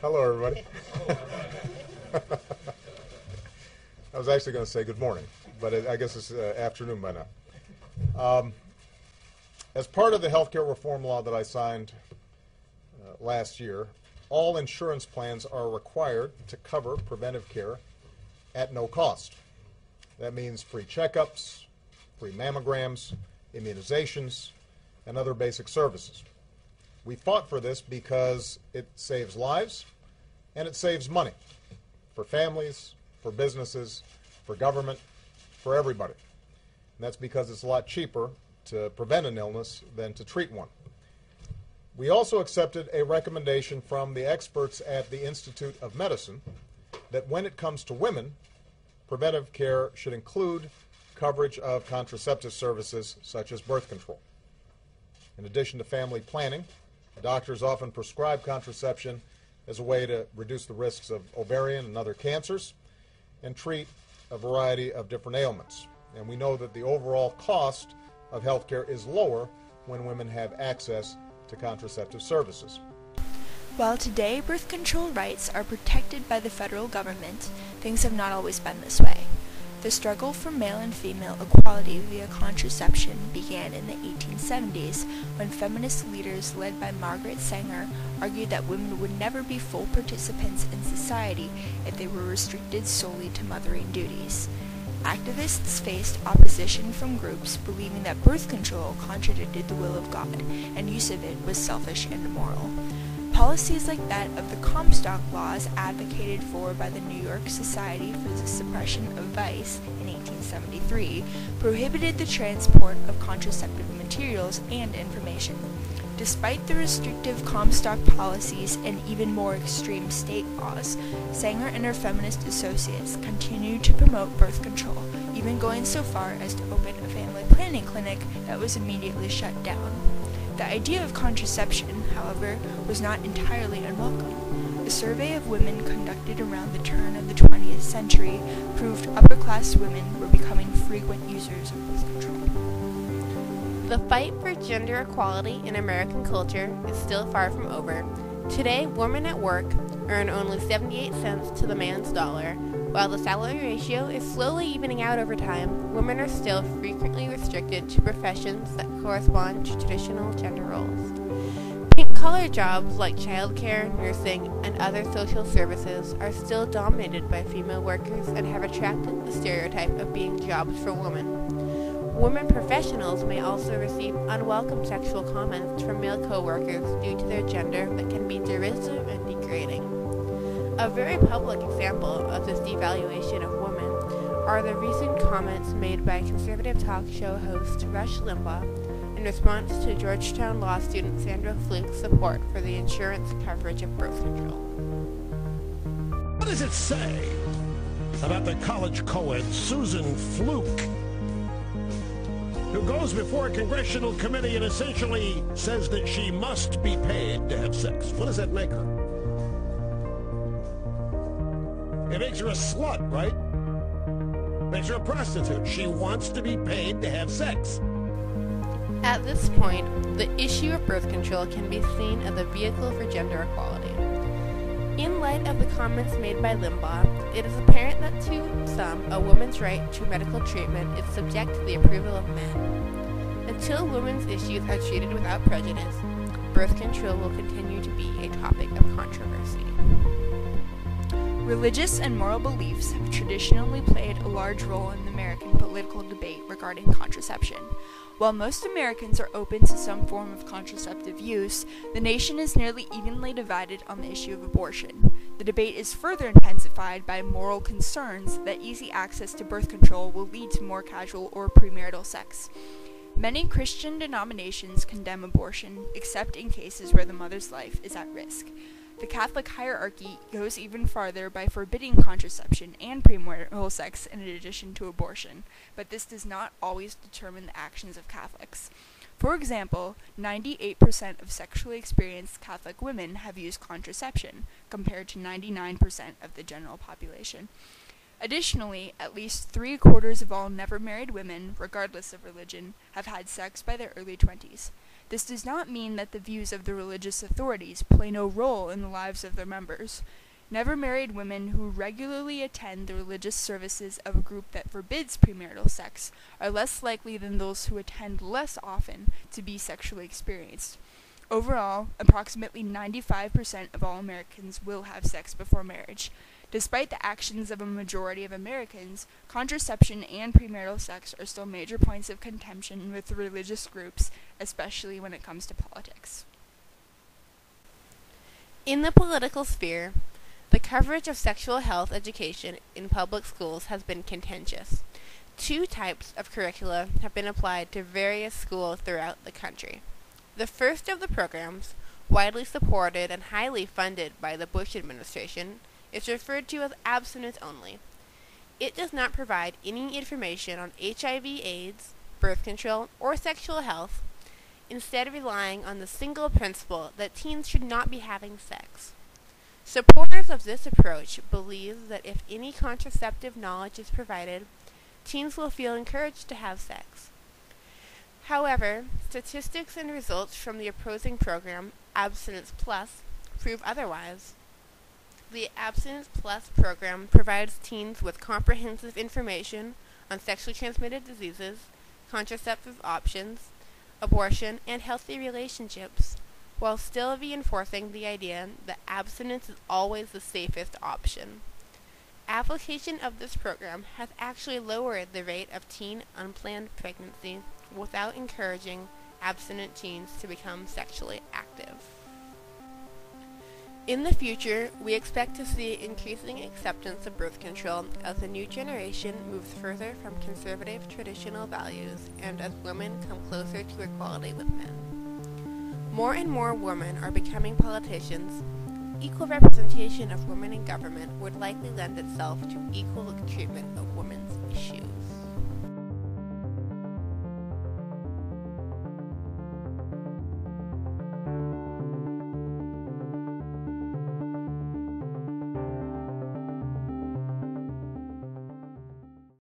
Hello, everybody. I was actually going to say good morning, but I guess it's afternoon by now. As part of the healthcare reform law that I signed last year, all insurance plans are required to cover preventive care at no cost. That means free checkups, free mammograms, immunizations, and other basic services. We fought for this because it saves lives and it saves money for families, for businesses, for government, for everybody. And that's because it's a lot cheaper to prevent an illness than to treat one. We also accepted a recommendation from the experts at the Institute of Medicine that when it comes to women, preventive care should include coverage of contraceptive services such as birth control. In addition to family planning, doctors often prescribe contraception as a way to reduce the risks of ovarian and other cancers and treat a variety of different ailments. And we know that the overall cost of healthcare is lower when women have access to contraceptive services. While today birth control rights are protected by the federal government, things have not always been this way. The struggle for male and female equality via contraception began in the 1870s when feminist leaders led by Margaret Sanger argued that women would never be full participants in society if they were restricted solely to mothering duties. Activists faced opposition from groups believing that birth control contradicted the will of God and use of it was selfish and immoral. Policies like that of the Comstock laws advocated for by the New York Society for the Suppression of Vice in 1873 prohibited the transport of contraceptive materials and information. Despite the restrictive Comstock policies and even more extreme state laws, Sanger and her feminist associates continued to promote birth control, even going so far as to open a family planning clinic that was immediately shut down. The idea of contraception, however, was not entirely unwelcome. A survey of women conducted around the turn of the 20th century proved upper-class women were becoming frequent users of birth control. The fight for gender equality in American culture is still far from over. Today, women at work earn only 78 cents to the man's dollar. While the salary ratio is slowly evening out over time, women are still frequently restricted to professions that correspond to traditional gender roles. Pink-collar jobs like childcare, nursing, and other social services are still dominated by female workers and have attracted the stereotype of being jobs for women. Women professionals may also receive unwelcome sexual comments from male co-workers due to their gender that can be derisive and degrading. A very public example of this devaluation of women are the recent comments made by conservative talk show host Rush Limbaugh in response to Georgetown law student Sandra Fluke's support for the insurance coverage of birth control. What does it say about the college co-ed Susan Fluke, who goes before a congressional committee and essentially says that she must be paid to have sex? What does that make her? It makes her a slut, right? Makes her a prostitute. She wants to be paid to have sex. At this point, the issue of birth control can be seen as a vehicle for gender equality. In light of the comments made by Limbaugh, it is apparent that to some, a woman's right to medical treatment is subject to the approval of men. Until women's issues are treated without prejudice, birth control will continue to be a topic of controversy. Religious and moral beliefs have traditionally played a large role in the American political debate regarding contraception. While most Americans are open to some form of contraceptive use, the nation is nearly evenly divided on the issue of abortion. The debate is further intensified by moral concerns that easy access to birth control will lead to more casual or premarital sex. Many Christian denominations condemn abortion, except in cases where the mother's life is at risk. The Catholic hierarchy goes even farther by forbidding contraception and premarital sex in addition to abortion, but this does not always determine the actions of Catholics. For example, 98% of sexually experienced Catholic women have used contraception, compared to 99% of the general population. Additionally, at least 3/4 of all never married women, regardless of religion, have had sex by their early 20s. This does not mean that the views of the religious authorities play no role in the lives of their members. Never married women who regularly attend the religious services of a group that forbids premarital sex are less likely than those who attend less often to be sexually experienced. Overall, approximately 95% of all Americans will have sex before marriage. Despite the actions of a majority of Americans, contraception and premarital sex are still major points of contention with religious groups, especially when it comes to politics. In the political sphere, the coverage of sexual health education in public schools has been contentious. Two types of curricula have been applied to various schools throughout the country. The first of the programs, widely supported and highly funded by the Bush administration, is referred to as abstinence only. It does not provide any information on HIV/AIDS, birth control, or sexual health, instead relying on the single principle that teens should not be having sex. Supporters of this approach believe that if any contraceptive knowledge is provided, teens will feel encouraged to have sex. However, statistics and results from the opposing program, Abstinence Plus, prove otherwise. The Abstinence Plus program provides teens with comprehensive information on sexually transmitted diseases, contraceptive options, abortion, and healthy relationships, while still reinforcing the idea that abstinence is always the safest option. Application of this program has actually lowered the rate of teen unplanned pregnancy without encouraging abstinent teens to become sexually active. In the future, we expect to see increasing acceptance of birth control as the new generation moves further from conservative traditional values and as women come closer to equality with men. More and more women are becoming politicians. Equal representation of women in government would likely lend itself to equal